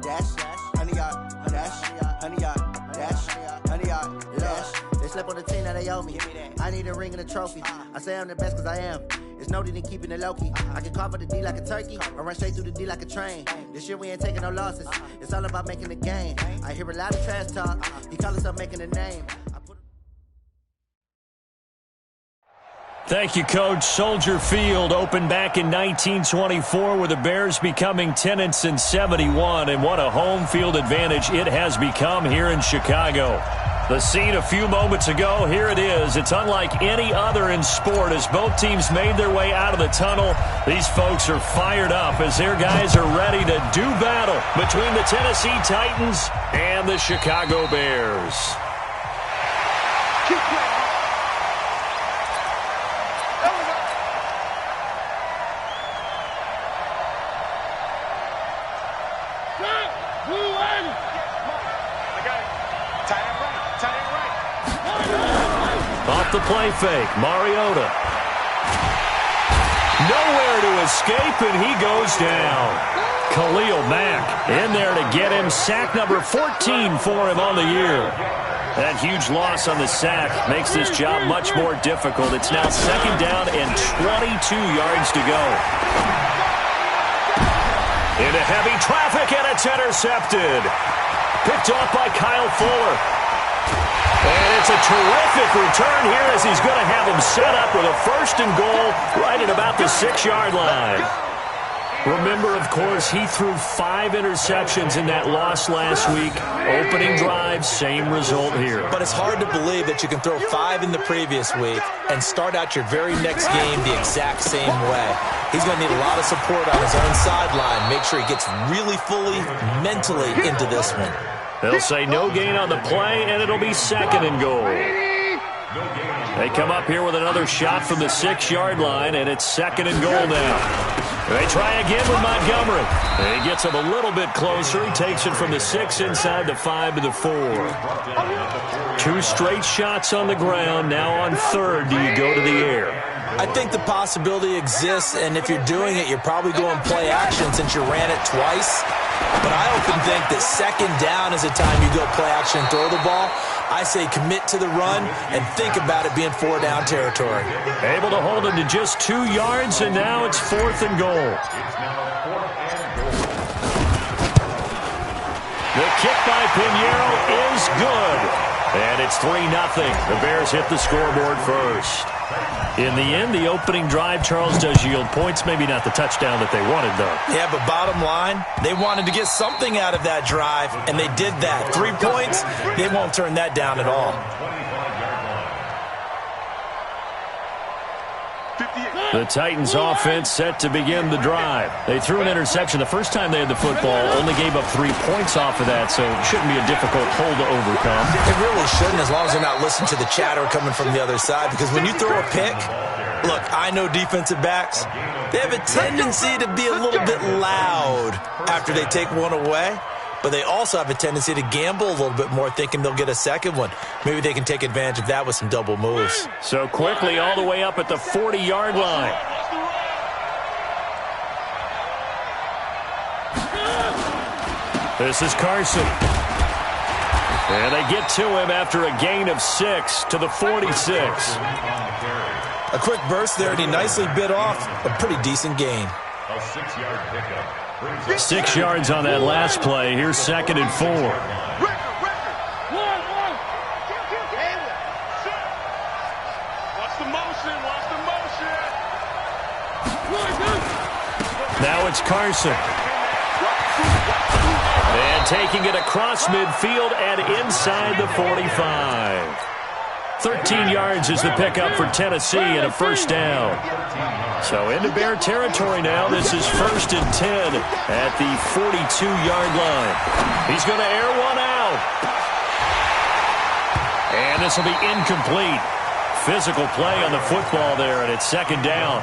dash, 100 yard, dash, 100 yard, dash, 100 yard, dash. They slept on the team that they owe me. I need a ring and a trophy. I say I'm the best cause I am. It's no need in keeping it low-key. I can carve up the D like a turkey or run straight through the D like a train. This year we ain't taking no losses. It's all about making the game. I hear a lot of trash talk. He call himself making a name. Thank you, Coach. Soldier Field opened back in 1924 with the Bears becoming tenants in 71, and what a home field advantage it has become here in Chicago. The scene a few moments ago, here it is. It's unlike any other in sport as both teams made their way out of the tunnel. These folks are fired up as their guys are ready to do battle between the Tennessee Titans and the Chicago Bears. Off the play fake, Mariota. Nowhere to escape, and he goes down. Khalil Mack in there to get him. Sack number 14 for him on the year. That huge loss on the sack makes this job much more difficult. It's now second down and 22 yards to go. Into heavy traffic, and it's intercepted. Picked off by Kyle Fuller. And it's a terrific return here as he's going to have him set up with a 1st and goal right at about the 6-yard line. Remember, of course, he threw 5 interceptions in that loss last week. Opening drive, same result here. But it's hard to believe that you can throw 5 in the previous week and start out your very next game the exact same way. He's going to need a lot of support on his own sideline. Make sure he gets really fully mentally into this one. They'll say no gain on the play, and it'll be 2nd and goal. They come up here with another shot from the 6-yard line, and it's 2nd and goal now. They try again with Montgomery. And he gets him a little bit closer. He takes it from the 6 inside the 5 to the 4. 2 straight shots on the ground. Now on 3rd, do you go to the air? I think the possibility exists, and if you're doing it, you're probably going play action since you ran it twice. But I often think that 2nd down is the time you go play action and throw the ball. I say commit to the run and think about it being 4-down territory. Able to hold him to just 2 yards, and now it's 4th and goal. The kick by Pinheiro is good. And it's 3-0. The Bears hit the scoreboard first. In the end, the opening drive, Charles, does yield points. Maybe not the touchdown that they wanted, though. Yeah, but bottom line, they wanted to get something out of that drive, and they did that. 3 points, they won't turn that down at all. The Titans offense set to begin the drive. They threw an interception the first time they had the football, only gave up 3 points off of that, so it shouldn't be a difficult hole to overcome. It really shouldn't, as long as they're not listening to the chatter coming from the other side, because when you throw a pick, look, I know defensive backs, they have a tendency to be a little bit loud after they take one away. But they also have a tendency to gamble a little bit more, thinking they'll get a second one. Maybe they can take advantage of that with some double moves. So quickly all the way up at the 40-yard line. This is Carson. And they get to him after a gain of 6 to the 46. A quick burst there, and he nicely bit off a pretty decent gain. A 6-yard pickup. 6 yards on that last play. Here's 2nd and 4. Now it's Carson. And taking it across midfield and inside the 45. 13 yards is the pickup for Tennessee and a 1st down. So into Bear territory now. This is 1st and 10 at the 42-yard line. He's going to air one out. And this will be incomplete. Physical play on the football there, and it's 2nd down.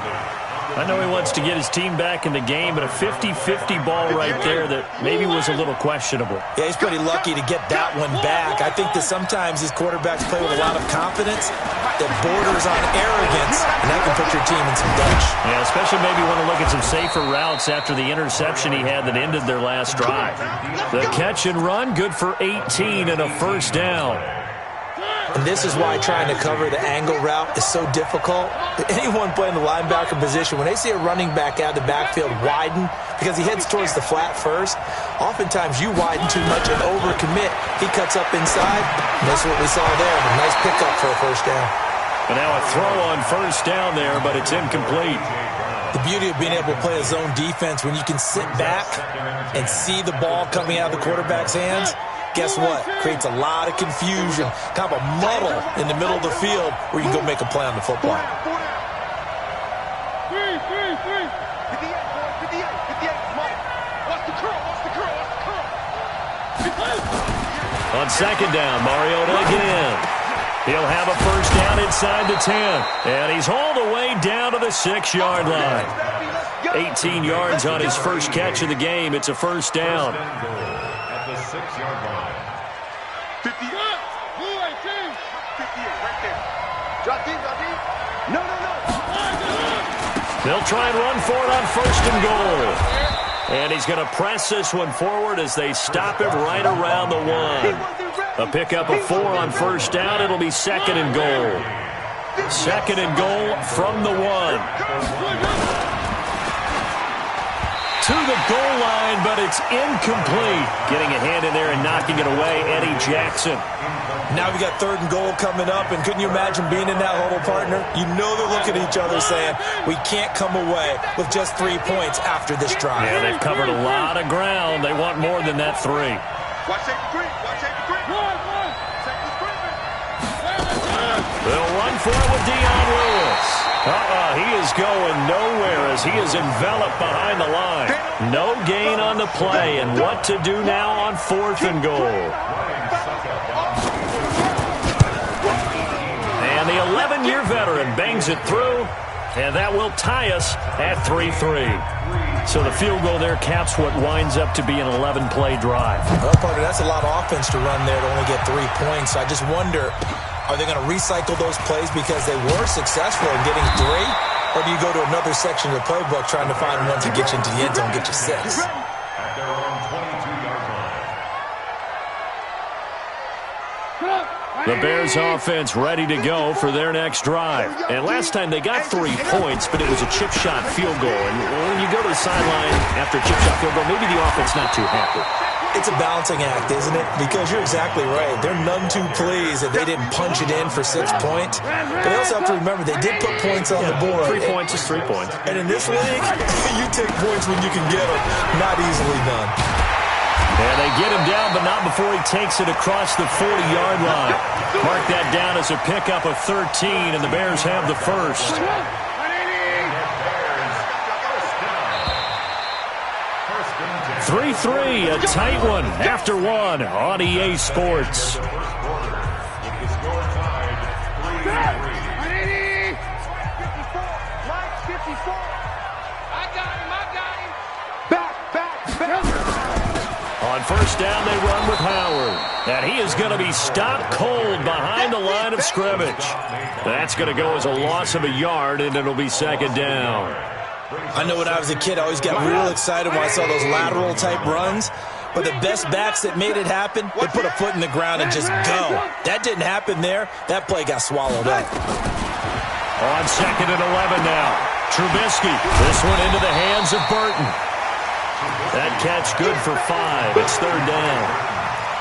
I know he wants to get his team back in the game, but a 50-50 ball right there that maybe was a little questionable. Yeah, he's pretty lucky to get that one back. I think that sometimes these quarterbacks play with a lot of confidence that borders on arrogance, and that can put your team in some dutch. Yeah, especially maybe want to look at some safer routes after the interception he had that ended their last drive. The catch and run, good for 18 and a first down. And this is why trying to cover the angle route is so difficult. Anyone playing the linebacker position, when they see a running back out of the backfield widen because he heads towards the flat first, oftentimes you widen too much and overcommit. He cuts up inside, and that's what we saw there. A nice pickup for a first down. And now a throw on first down there, but it's incomplete. The beauty of being able to play a zone defense when you can sit back and see the ball coming out of the quarterback's hands, guess what? Creates a lot of confusion, kind of a muddle in the middle of the field where you can go make a play on the football. On second down, Mariota again. He'll have a first down inside the 10. And he's hauled away down to the 6-yard line. 18 yards on his first catch of the game. It's a first down. At the 6-yard line. 58. Blue 18. 58 right there. Drop deep, drop deep. No. They'll try and run for it on first and goal. And he's going to press this one forward as they stop him right around the 1. A pickup of 4 on first down. It'll be second and goal. Second and goal from the 1. To the goal line, but it's incomplete. Getting a hand in there and knocking it away, Eddie Jackson. Now we got third and goal coming up, and couldn't you imagine being in that huddle, partner? You know they're looking at each other saying, we can't come away with just 3 points after this drive. Yeah, they've covered a lot of ground. They want more than that 3. Watch safety three. Watch safety three. Safety three. They'll run for it with Dion Lewis. He is going nowhere as he is enveloped behind the line. No gain on the play, and what to do now on 4th and goal. And the 11-year veteran bangs it through, and that will tie us at 3-3. So the field goal there caps what winds up to be an 11-play drive. Well, partner, that's a lot of offense to run there to only get 3 points. I just wonder, are they going to recycle those plays because they were successful in getting 3? Or do you go to another section of the playbook trying to find ones that get you into the end zone and get you 6? At their own 22-yard line. The Bears offense ready to go for their next drive. And last time they got 3 points, but it was a chip shot field goal. And when you go to the sideline after a chip shot field goal, maybe the offense not too happy. It's a balancing act, isn't it? Because you're exactly right. They're none too pleased that they didn't punch it in for 6 points. But they also have to remember they did put points on the board. 3 points is 3 points. And in this league, you take points when you can get them. Not easily done. And they get him down, but not before he takes it across the 40-yard line. Mark that down as a pickup of 13, and the Bears have the first. 3-3, a tight one after 1 on EA Sports. With the score tied 3-3. 54. I got him. Back. On first down, they run with Howard. And he is going to be stopped cold behind the line of scrimmage. That's going to go as a loss of a yard, and it'll be second down. I know when I was a kid, I always got real excited when I saw those lateral-type runs. But the best backs that made it happen, they put a foot in the ground and just go. That didn't happen there. That play got swallowed up. On second and 11 now. Trubisky. This one into the hands of Burton. That catch good for 5. It's third down.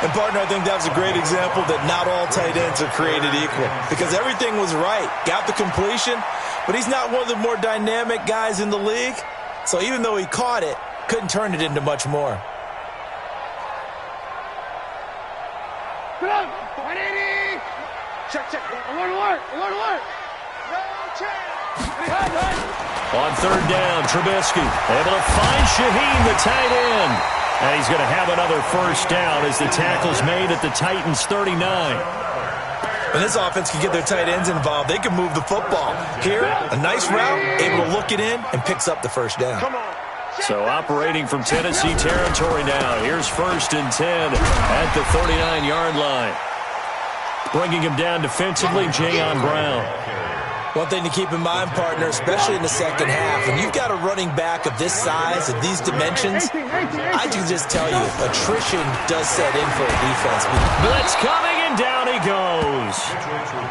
And, partner, I think that was a great example that not all tight ends are created equal. Because everything was right. Got the completion, but he's not one of the more dynamic guys in the league. So even though he caught it, couldn't turn it into much more. Check. Alert. No chance. On third down, Trubisky able to find Shaheen, the tight end. And he's going to have another first down as the tackle's made at the Titans' 39. When this offense can get their tight ends involved, they can move the football. Here, a nice route, able to look it in, and picks up the first down. So operating from Tennessee territory now. Here's 1st and 10 at the 39-yard line. Bringing him down defensively, Jayon Brown. One thing to keep in mind, partner, especially in the second half, when you've got a running back of this size, of these dimensions, I can just tell you, attrition does set in for a defense. Blitz coming, and down he goes.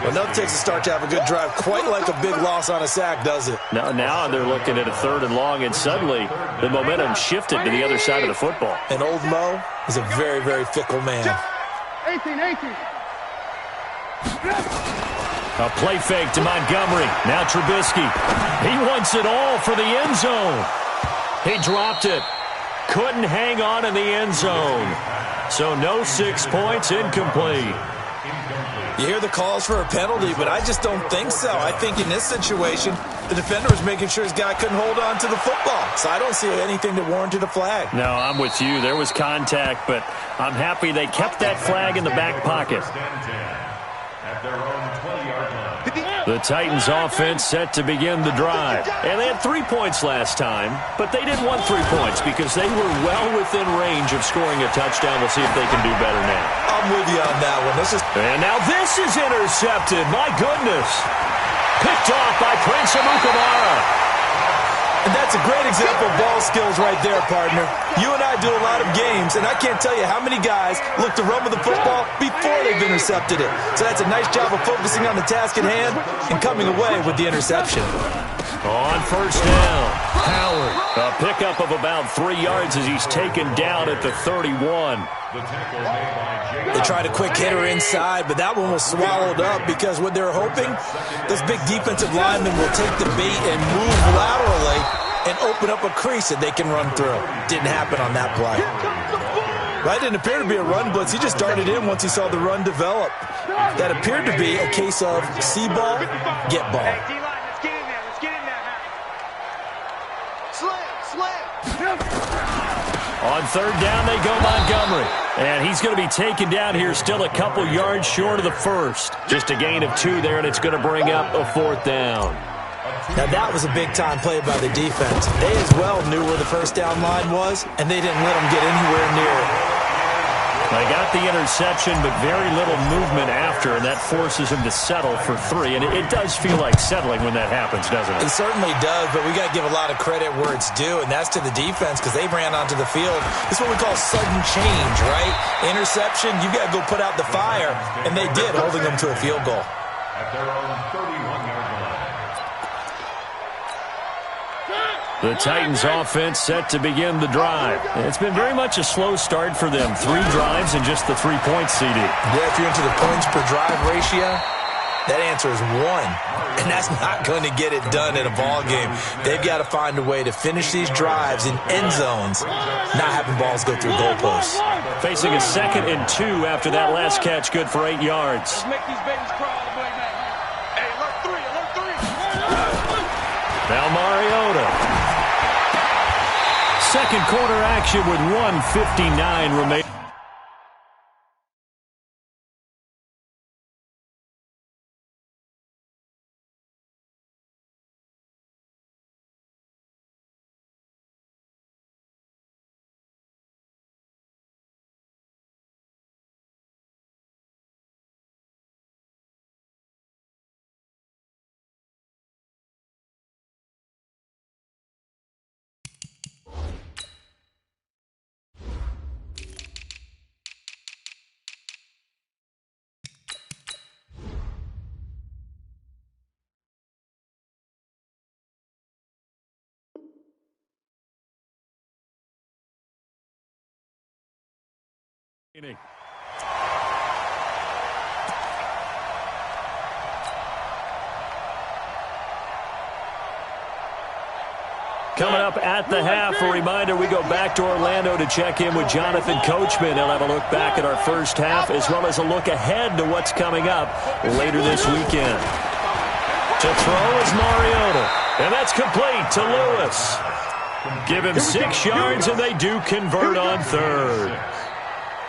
Well, nothing takes a start to have a good drive quite like a big loss on a sack, does it? Now they're looking at a 3rd and long, and suddenly the momentum shifted to the other side of the football. And old Mo is a very, very fickle man. 18. A play fake to Montgomery. Now Trubisky. He wants it all for the end zone. He dropped it. Couldn't hang on in the end zone. So no 6 points, incomplete. You hear the calls for a penalty, but I just don't think so. I think in this situation, the defender was making sure his guy couldn't hold on to the football. So I don't see anything that warranted a flag. No, I'm with you. There was contact, but I'm happy they kept that flag in the back pocket. The Titans offense set to begin the drive. And they had 3 points last time, but they didn't want 3 points because they were well within range of scoring a touchdown. We'll see if they can do better now. I'm with you on that one. And now this is intercepted. My goodness. Picked off by Prince Amukamara. And that's a great example of ball skills right there, partner. You and I do a lot of games, and I can't tell you how many guys look to run with the football before they've intercepted it. So that's a nice job of focusing on the task at hand and coming away with the interception. On 1st down, Howard. A pickup of about 3 yards as he's taken down at the 31. They tried a quick hitter inside, but that one was swallowed up because what they're hoping, this big defensive lineman will take the bait and move laterally and open up a crease that they can run through. Didn't happen on that play. That didn't appear to be a run blitz. He just darted in once he saw the run develop. That appeared to be a case of see ball, get ball. On 3rd down, they go Montgomery. And he's going to be taken down here, still a couple yards short of the 1st. Just a gain of 2 there, and it's going to bring up a 4th down. Now, that was a big-time play by the defense. They as well knew where the 1st down line was, and they didn't let them get anywhere near it. They got the interception, but very little movement after, and that forces him to settle for 3. And it does feel like settling when that happens, doesn't it? It certainly does, but we got to give a lot of credit where it's due, and that's to the defense because they ran onto the field. This is what we call sudden change, right? Interception, you got to go put out the fire, and they did, holding them to a field goal. At their own 31-yard line. The Titans offense set to begin the drive. It's been very much a slow start for them. 3 drives and just the 3 points, CD. Yeah, if you're into the points per drive ratio, that answer is 1. And that's not going to get it done in a ball game. They've got to find a way to finish these drives in end zones, not having balls go through goalposts. Facing a 2nd and 2 after that last catch, good for 8 yards. Let's make these babies crawl the way, man. Hey, alert 3. Now Mariota. Second quarter action with 1:59 remaining. Coming up at the half, a reminder, we go back to Orlando to check in with Jonathan Coachman. He'll have a look back at our first half as well as a look ahead to what's coming up later this weekend. To throw is Mariota, and that's complete to Lewis. Give him 6 yards, and they do convert on 3rd.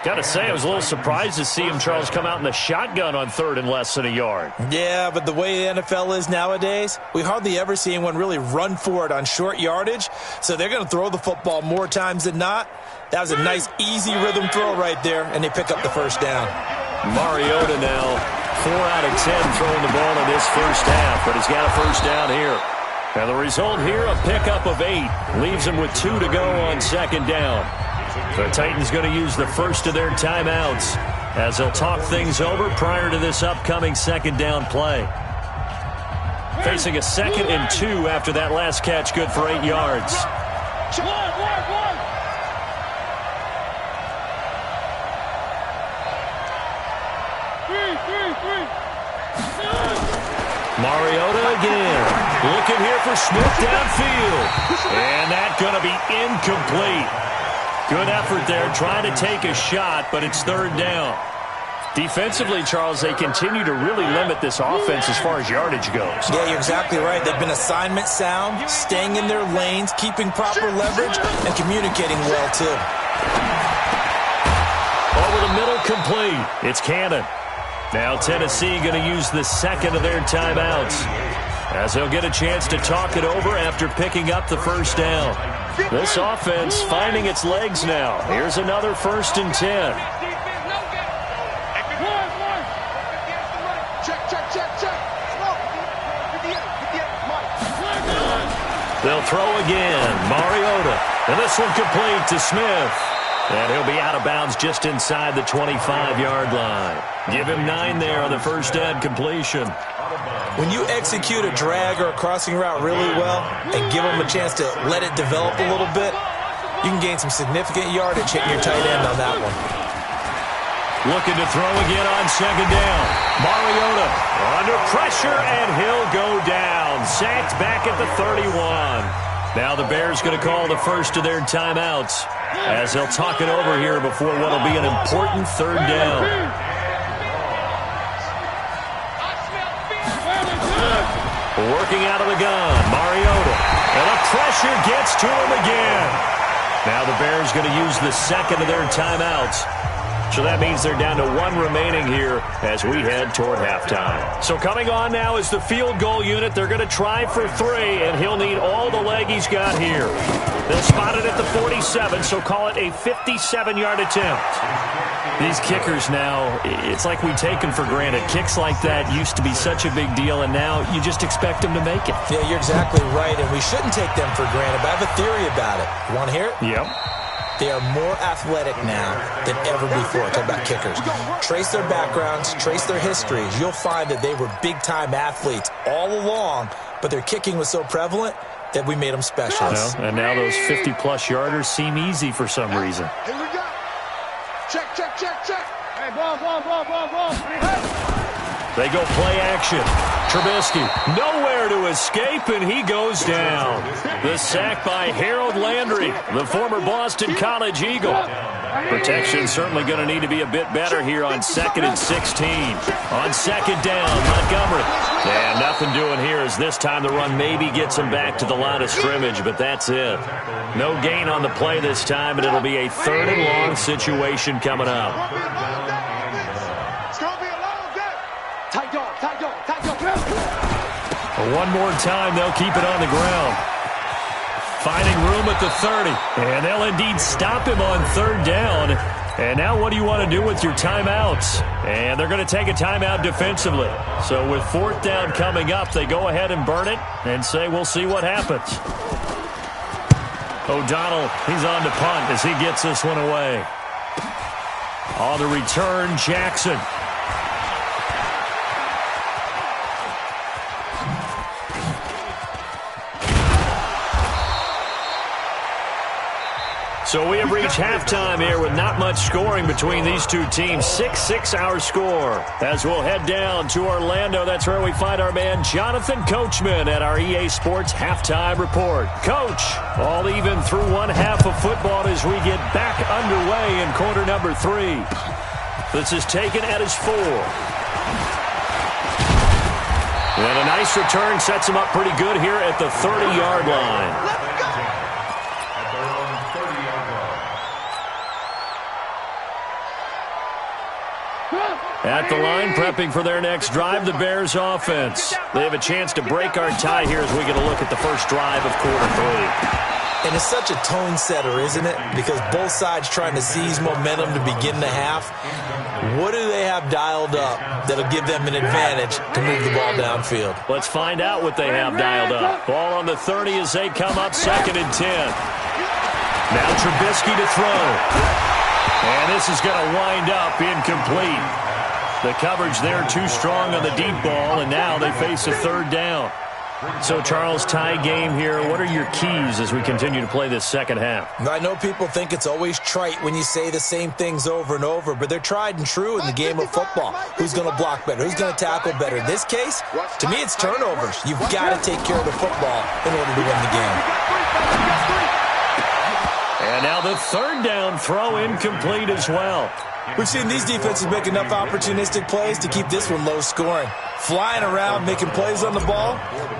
Got to say, I was a little surprised to see him, Charles, come out in the shotgun on 3rd and less than a yard. Yeah, but the way the NFL is nowadays, we hardly ever see anyone really run for it on short yardage, so they're going to throw the football more times than not. That was a nice, easy rhythm throw right there, and they pick up the first down. Mariota now, 4 out of 10 throwing the ball in this first half, but he's got a first down here. And the result here, a pickup of 8, leaves him with 2 to go on 2nd down. The Titans going to use the first of their timeouts as they'll talk things over prior to this upcoming 2nd down play. Facing a 2nd and 2 after that last catch, good for 8 yards. Mariota again, looking here for Smith downfield, and that's going to be incomplete. Good effort there, trying to take a shot, but it's 3rd down. Defensively, Charles, they continue to really limit this offense as far as yardage goes. Yeah, you're exactly right. They've been assignment sound, staying in their lanes, keeping proper leverage, and communicating well, too. Over the middle, complete. It's Cannon. Now Tennessee going to use the 2nd of their timeouts as they'll get a chance to talk it over after picking up the first down. This offense finding its legs now. Here's another 1st and 10. They'll throw again. Mariota. And this one complete to Smith. And he'll be out of bounds just inside the 25-yard line. Give him 9 there on the first down completion. When you execute a drag or a crossing route really well and give them a chance to let it develop a little bit, you can gain some significant yardage hitting your tight end on that one. Looking to throw again on 2nd down. Mariota under pressure, and he'll go down. Sacked back at the 31. Now the Bears going to call the first of their timeouts as they'll talk it over here before what will be an important 3rd down. Working out of the gun, Mariota. And the pressure gets to him again. Now the Bears going to use the 2nd of their timeouts. So that means they're down to 1 remaining here as we head toward halftime. So coming on now is the field goal unit. They're going to try for 3, and he'll need all the leg he's got here. They'll spot it at the 47, so call it a 57-yard attempt. These kickers now, it's like we take them for granted. Kicks like that used to be such a big deal, and now you just expect them to make it. Yeah, you're exactly right, and we shouldn't take them for granted, but I have a theory about it. You want to hear it? Yep. They are more athletic now than ever before. Talk about kickers. Trace their backgrounds, trace their histories. You'll find that they were big-time athletes all along, but their kicking was so prevalent that we made them specialists. And now those 50-plus yarders seem easy for some reason. Here we go. Check. Hey, ball. They go play action. Trubisky nowhere to escape, and he goes down. The sack by Harold Landry, the former Boston College Eagle. Protection certainly going to need to be a bit better here on 2nd and 16. On 2nd down, Montgomery. And nothing doing here as this time the run maybe gets him back to the line of scrimmage, but that's it. No gain on the play this time, and it'll be a 3rd and long situation coming up. One more time, they'll keep it on the ground. Finding room at the 30. And they'll indeed stop him on 3rd down. And now what do you want to do with your timeouts? And they're going to take a timeout defensively. So with 4th down coming up, they go ahead and burn it and say we'll see what happens. O'Donnell, he's on to punt as he gets this one away. On the return, Jackson. So we have reached halftime here with not much scoring between these two teams. 6-6 our score. As we'll head down to Orlando, that's where we find our man Jonathan Coachman at our EA Sports Halftime Report. Coach, all even through one half of football as we get back underway in quarter number 3. This is taken at his 4. And a nice return sets him up pretty good here at the 30-yard line. At the line, prepping for their next drive, the Bears offense. They have a chance to break our tie here as we get a look at the first drive of quarter 3. And it's such a tone setter, isn't it? Because both sides trying to seize momentum to begin the half. What do they have dialed up that'll give them an advantage to move the ball downfield? Let's find out what they have dialed up. Ball on the 30 as they come up 2nd and 10. Now Trubisky to throw. And this is going to wind up incomplete. The coverage there too strong on the deep ball, and now they face a 3rd down. So, Charles, tie game here. What are your keys as we continue to play this second half? I know people think it's always trite when you say the same things over and over, but they're tried and true in the game of football. Who's going to block better? Who's going to tackle better? In this case, to me, it's turnovers. You've got to take care of the football in order to win the game. And now the 3rd down throw incomplete as well. We've seen these defenses make enough opportunistic plays to keep this one low scoring. Flying around, making plays on the ball,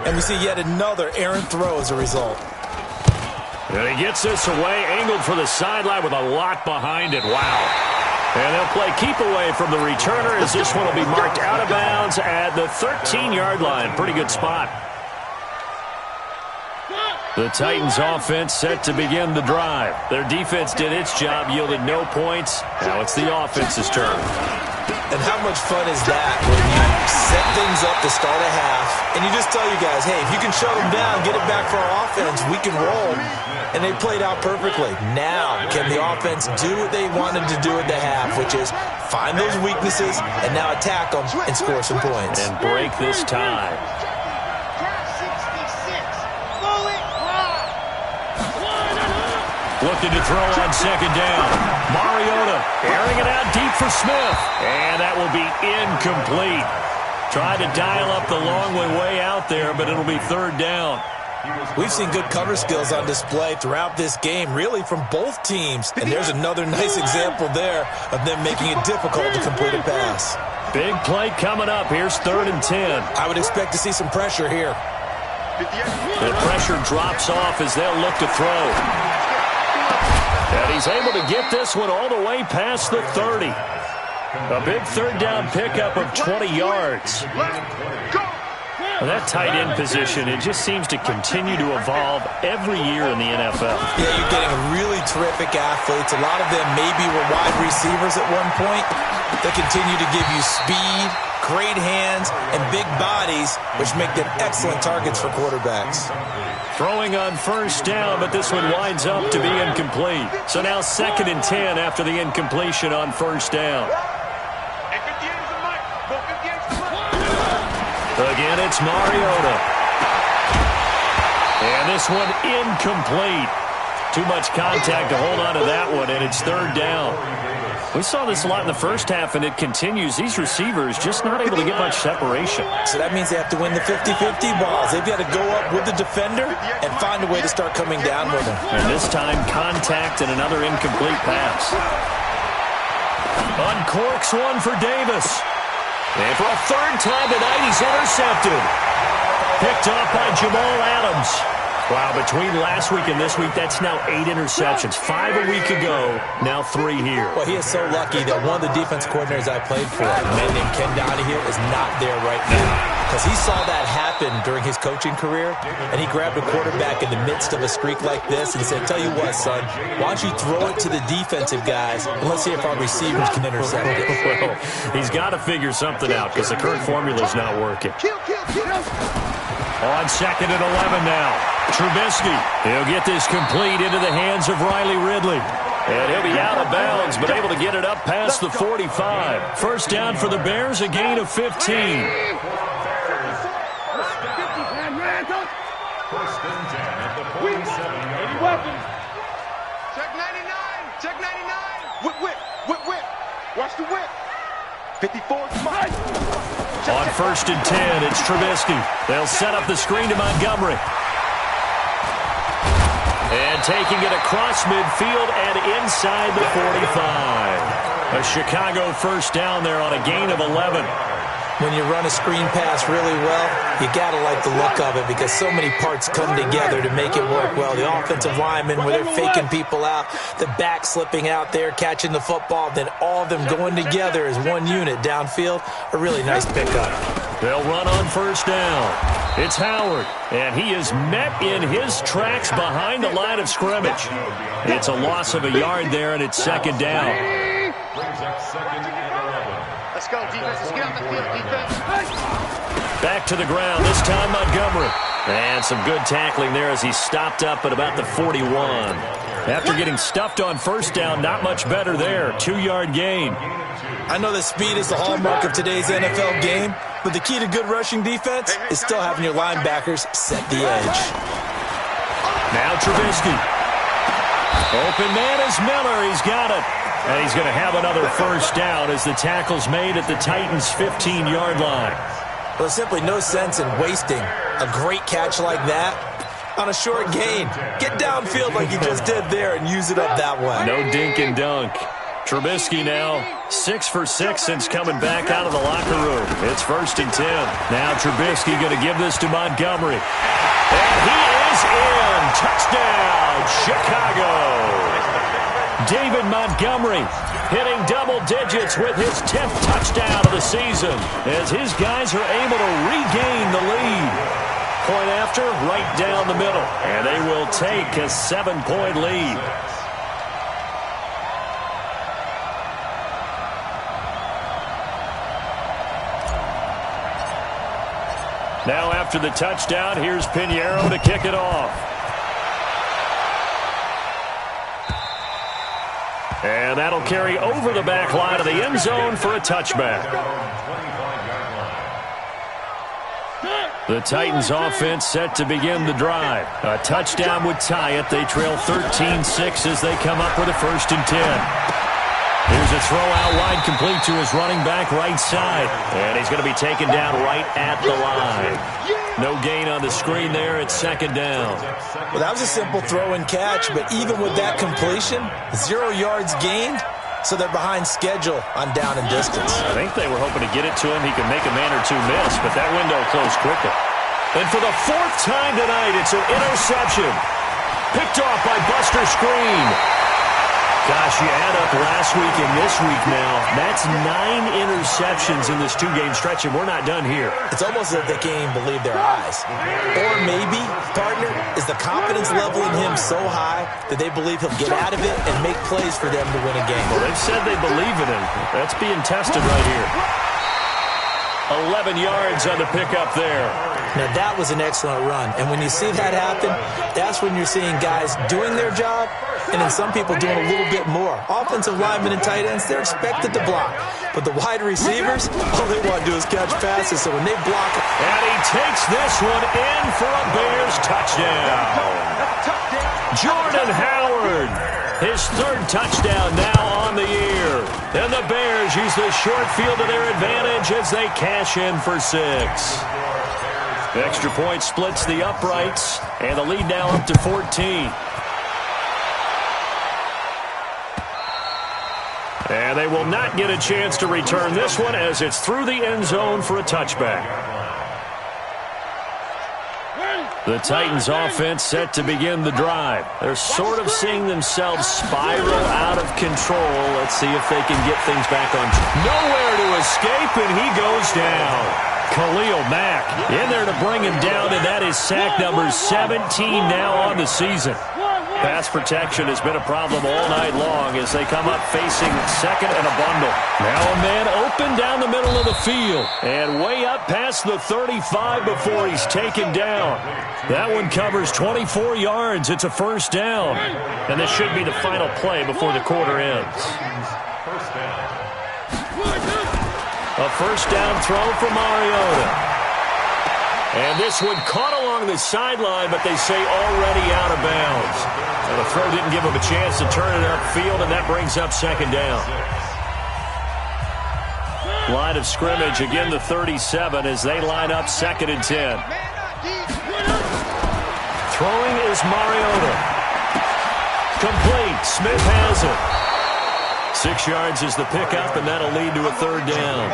and we see yet another errant throw as a result. And he gets this away, angled for the sideline with a lot behind it. Wow. And they'll play keep away from the returner as this one will be marked out of bounds at the 13-yard line. Pretty good spot. The Titans offense set to begin the drive. Their defense did its job, yielded no points. Now it's the offense's turn. And how much fun is that when you set things up to start a half and you just tell you guys, hey, if you can shut them down, get it back for our offense, we can roll. And they played out perfectly. Now, can the offense do what they wanted to do at the half, which is find those weaknesses and now attack them and score some points. And break this tie. Looking to throw on 2nd down. Mariota airing it out deep for Smith. And that will be incomplete. Tried to dial up the long way out there, but it'll be 3rd down. We've seen good cover skills on display throughout this game, really from both teams. And there's another nice example there of them making it difficult to complete a pass. Big play coming up. Here's 3rd and 10. I would expect to see some pressure here. The pressure drops off as they'll look to throw. And he's able to get this one all the way past the 30. A big 3rd down pickup of 20 yards. Well, that tight end position, it just seems to continue to evolve every year in the NFL. Yeah, you're getting really terrific athletes. A lot of them maybe were wide receivers at one point. They continue to give you speed, great hands, and big bodies, which make them excellent targets for quarterbacks. Throwing on 1st down, but this one winds up to be incomplete. So now 2nd and 10 after the incompletion on 1st down. Again, it's Mariota. And this one incomplete. Too much contact to hold on to that one, and it's 3rd down. We saw this a lot in the first half, and it continues. These receivers just not able to get much separation. So that means they have to win the 50-50 balls. They've got to go up with the defender and find a way to start coming down with them. And this time, contact and another incomplete pass. Uncorks one for Davis. And for a 3rd time tonight, he's intercepted. Picked off by Jamal Adams. Wow, between last week and this week, that's now 8 interceptions. 5 a week ago, now 3 here. Well, he is so lucky that one of the defense coordinators I played for, a man named Ken Donahue, is not there right now. Because he saw that happen during his coaching career, and he grabbed a quarterback in the midst of a streak like this and said, tell you what, son, why don't you throw it to the defensive guys, and let's see if our receivers can intercept it. Well, he's got to figure something out because the current formula is not working. On 2nd and 11 now. Trubisky, he'll get this complete into the hands of Riley Ridley. And he'll be out of bounds, but able to get it up past the 45. 1st down for the Bears, a gain of 15. 1st and 10 at the 47-yard line. Check 99. Check 99. Whip. Watch the whip. 54 smart. On 1st and 10, it's Trubisky. They'll set up the screen to Montgomery. And taking it across midfield and inside the 45. A Chicago 1st down there on a gain of 11. When you run a screen pass really well, you got to like the look of it because so many parts come together to make it work well. The offensive linemen, where they're faking people out, the back slipping out there, catching the football, then all of them going together as one unit downfield. A really nice pickup. They'll run on first down. It's Howard, and he is met in his tracks behind the line of scrimmage. It's a loss of a yard there, and it's second down. Let's go, defense. Let's get on the field, defense. Back to the ground, this time Montgomery. And some good tackling there as he stopped up at about the 41. After getting stuffed on first down, not much better there. 2-yard gain. I know that speed is the hallmark of today's NFL game, but the key to good rushing defense is still having your linebackers set the edge. Now Trubisky. Open man is Miller. He's got it. And he's going to have another first down as the tackle's made at the Titans' 15-yard line. Well, there's simply no sense in wasting a great catch like that on a short gain. Get downfield like you just did there and use it up that way. No dink and dunk. Trubisky now 6 for 6 since coming back out of the locker room. It's 1st and 10. Now Trubisky going to give this to Montgomery. And he is in. Touchdown, Chicago. David Montgomery hitting double digits with his 10th touchdown of the season as his guys are able to regain the lead. Point after, right down the middle. And they will take a 7-point lead. Now after the touchdown, here's Pinheiro to kick it off. And that'll carry over the back line of the end zone for a touchback. The Titans offense set to begin the drive. A touchdown would tie it. They trail 13-6 as they come up with a 1st and 10. Here's a throw out wide complete to his running back right side. And he's going to be taken down right at the line. No gain on the screen there. It's 2nd down. Well, that was a simple throw and catch, but even with that completion, 0 yards gained, so they're behind schedule on down and distance. I think they were hoping to get it to him. He could make a man or two miss, but that window closed quickly. And for the 4th time tonight, it's an interception. Picked off by Buster Screen. Gosh, you add up last week and this week now. That's 9 interceptions in this 2-game stretch, and we're not done here. It's almost as if they can't even believe their eyes. Or maybe, partner, is the confidence level in him so high that they believe he'll get out of it and make plays for them to win a game. Well, they've said they believe in him. That's being tested right here. 11 yards on the pickup there. Now, that was an excellent run. And when you see that happen, that's when you're seeing guys doing their job and then some people doing a little bit more. Offensive linemen and tight ends, they're expected to block. But the wide receivers, all they want to do is catch passes. So when they block... And he takes this one in for a Bears touchdown. Jordan Howard, his 3rd touchdown now on the year. And the Bears use the short field to their advantage as they cash in for 6. Extra point splits the uprights, and the lead now up to 14. And they will not get a chance to return this one as it's through the end zone for a touchback. The Titans offense set to begin the drive. They're sort of seeing themselves spiral out of control. Let's see if they can get things back on track. Nowhere to escape, and he goes down. Khalil Mack in there to bring him down, and that is sack number 17 now on the season. Pass protection has been a problem all night long as they come up facing 2nd and a bundle. Now a man open down the middle of the field and way up past the 35 before he's taken down. That one covers 24 yards. It's a 1st down. And this should be the final play before the quarter ends. A 1st down throw for Mariota. And this one caught along the sideline, but they say already out of bounds. And the throw didn't give him a chance to turn it upfield, and that brings up 2nd down. Line of scrimmage, again the 37 as they line up 2nd and 10. Throwing is Mariota. Complete. Smith has it. 6 yards is the pickup, and that'll lead to a third down.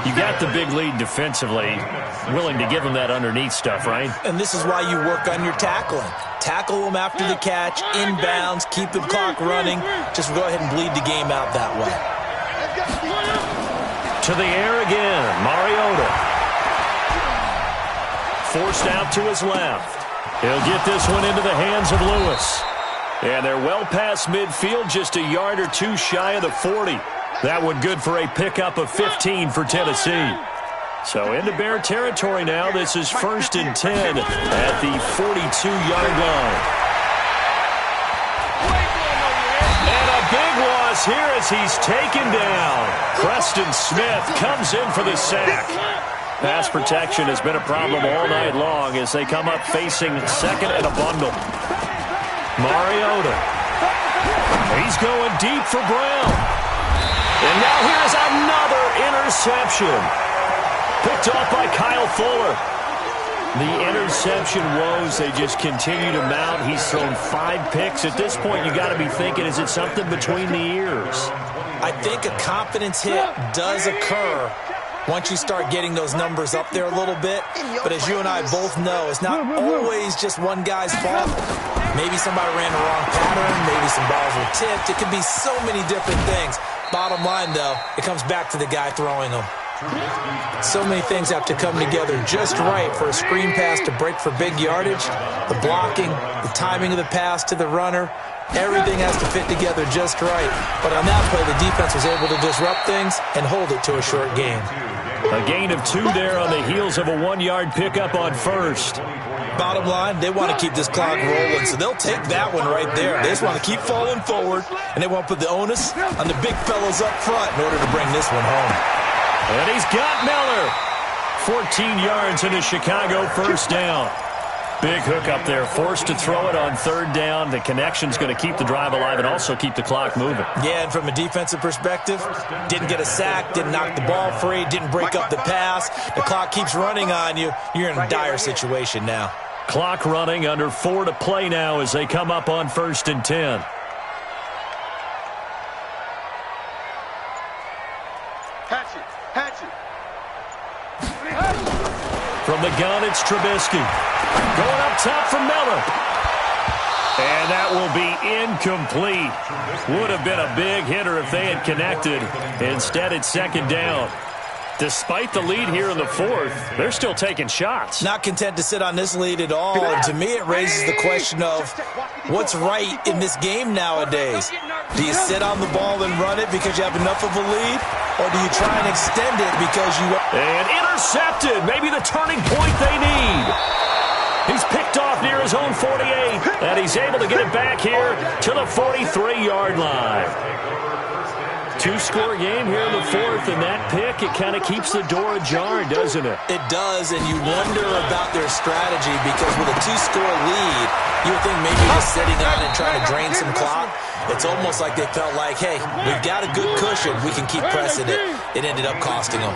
You got the big lead defensively, willing to give them that underneath stuff, right? And this is why you work on your tackling. Tackle them after the catch, inbounds, keep the clock running. Just go ahead and bleed the game out that way. To the air again, Mariota. Forced out to his left. He'll get this one into the hands of Lewis. And they're well past midfield, just a yard or two shy of the 40. That one good for a pickup of 15 for Tennessee. So into Bear territory now. This is 1st and 10 at the 42-yard line. And a big loss here as he's taken down. Preston Smith comes in for the sack. Pass protection has been a problem all night long as they come up facing second and a bundle. Mariota. He's going deep for Brown. And now here's another interception. Picked off by Kyle Fuller. The interception woes, they just continue to mount. He's thrown 5 picks. At this point, you got to be thinking, is it something between the ears? I think a confidence hit does occur once you start getting those numbers up there a little bit. But as you and I both know, it's not always just one guy's fault. Maybe somebody ran the wrong pattern. Maybe some balls were tipped. It could be so many different things. Bottom line, though, it comes back to the guy throwing them. So many things have to come together just right for a screen pass to break for big yardage. The blocking, the timing of the pass to the runner, everything has to fit together just right. But on that play, the defense was able to disrupt things and hold it to a short game. A gain of 2 there on the heels of a 1-yard pickup on first. Bottom line, they want to keep this clock rolling, so they'll take that one right there. They just want to keep falling forward, and they want to put the onus on the big fellows up front in order to bring this one home. And he's got Miller. 14 yards into Chicago, first down. Big hook up there, forced to throw it on third down. The connection's going to keep the drive alive and also keep the clock moving. Yeah, and from a defensive perspective, didn't get a sack, didn't knock the ball free, didn't break up the pass. The clock keeps running on you. You're in a dire situation now. Clock running, under 4 to play now as they come up on 1st and 10. From the gun, it's Trubisky. Going up top for Miller. And that will be incomplete. Would have been a big hitter if they had connected. Instead, it's 2nd down. Despite the lead here in the 4th, they're still taking shots. Not content to sit on this lead at all. And to me, it raises the question of what's right in this game nowadays. Do you sit on the ball and run it because you have enough of a lead? Or do you try and extend it because you... And intercepted. Maybe the turning point they need. He's picked off near his own 48. And he's able to get it back here to the 43-yard line. 2-score game here in the 4th, and that pick, it kind of keeps the door ajar, doesn't it? It does, and you wonder about their strategy because with a 2-score lead, you would think maybe they're sitting on it and trying to drain some clock. It's almost like they felt like, hey, we've got a good cushion. We can keep pressing it. It ended up costing them.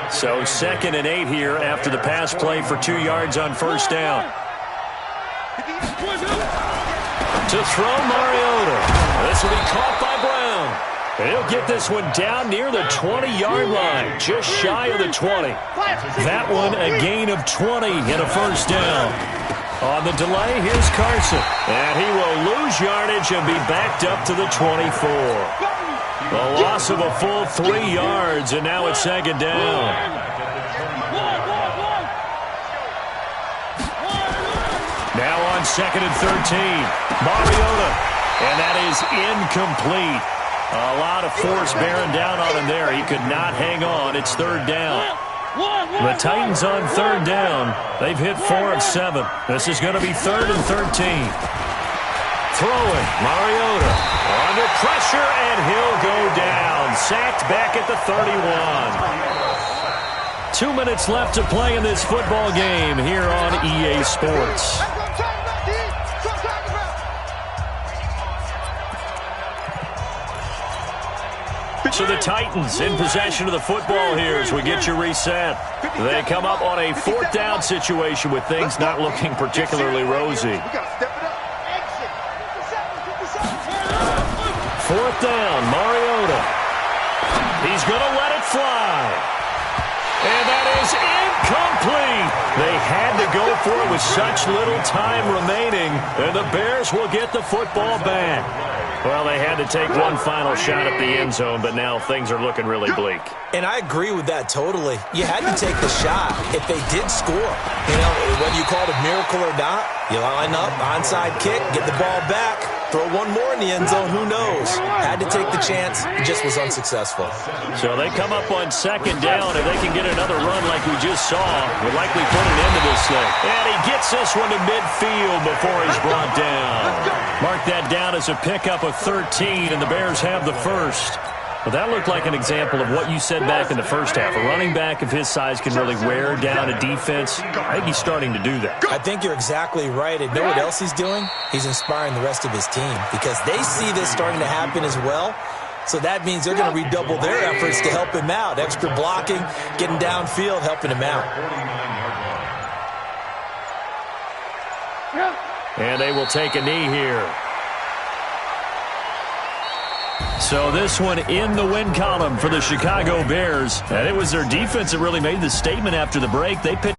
So 2nd and 8 here after the pass play for 2 yards on first down. To throw Mariota. This will be caught by Brown. He'll get this one down near the 20-yard line, just shy of the 20. That one a gain of 20 and a first down. On the delay, here's Carson. And he will lose yardage and be backed up to the 24. A loss of a full 3 yards, and now it's 2nd down. Now on 2nd and 13. Mariota. And that is incomplete. A lot of force bearing down on him there. He could not hang on. It's 3rd down. The Titans on 3rd down. They've hit 4 of 7. This is going to be 3rd and 13. Throwing. Mariota under pressure, and he'll go down. Sacked back at the 31. 2 minutes left to play in this football game here on EA Sports. So the Titans in possession of the football here as we get you reset. They come up on a 4th down situation with things not looking particularly rosy. 4th down. Mariota. He's going to let it fly. And that is incomplete. They had to go for it with such little time remaining, and the Bears will get the football back. Well, they had to take one final shot at the end zone, but now things are looking really bleak. And I agree with that totally. You had to take the shot if they did score. You know, whether you call it a miracle or not, you line up, onside kick, get the ball back, throw one more in the end zone, who knows? Had to take the chance, it just was unsuccessful. So they come up on second down. If they can get another run like we just saw, would likely put an end to this thing. And he gets this one to midfield before he's brought down. Mark that down as a pickup of 13, and the Bears have the first. Well, that looked like an example of what you said back in the first half. A running back of his size can really wear down a defense. I think he's starting to do that. I think you're exactly right. And know what else he's doing? He's inspiring the rest of his team because they see this starting to happen as well. So that means they're going to redouble their efforts to help him out. Extra blocking, getting downfield, helping him out. And they will take a knee here. So this one in the win column for the Chicago Bears. And it was their defense that really made the statement after the break. They pitched